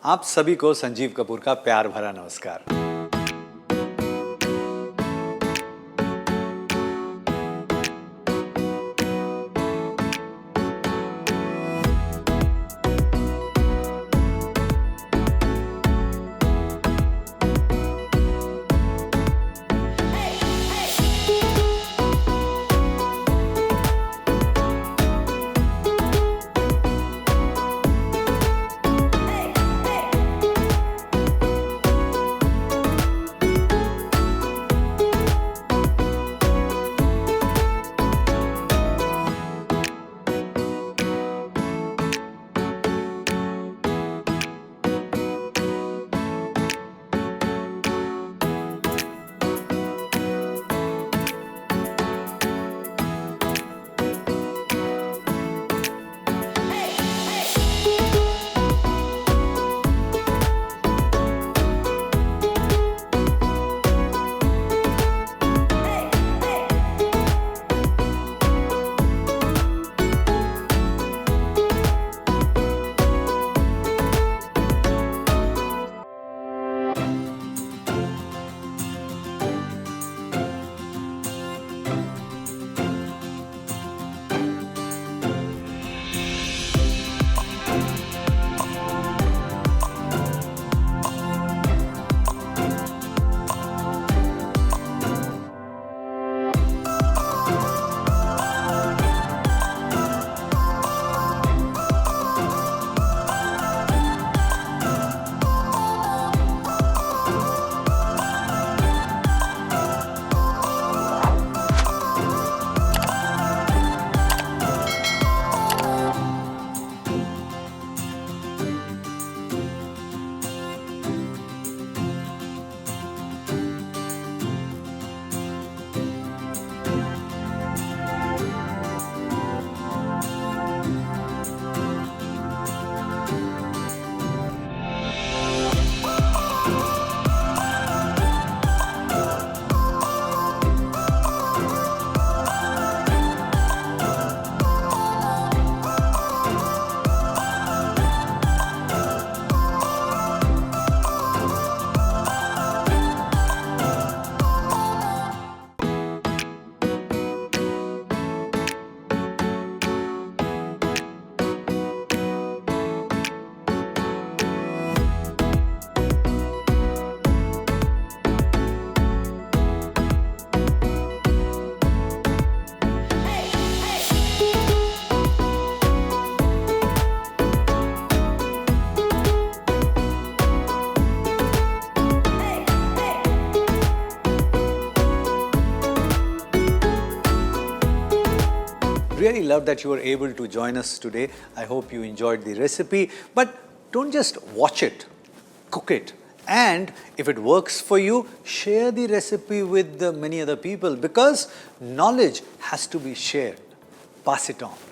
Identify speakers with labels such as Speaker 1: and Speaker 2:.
Speaker 1: आप सभी को संजीव कपूर का प्यार भरा नमस्कार। Really love that you were able to join us today. I hope you enjoyed the recipe. But don't just watch it, cook it. And if it works for you, share the recipe with many other people, because knowledge has to be shared. Pass it on.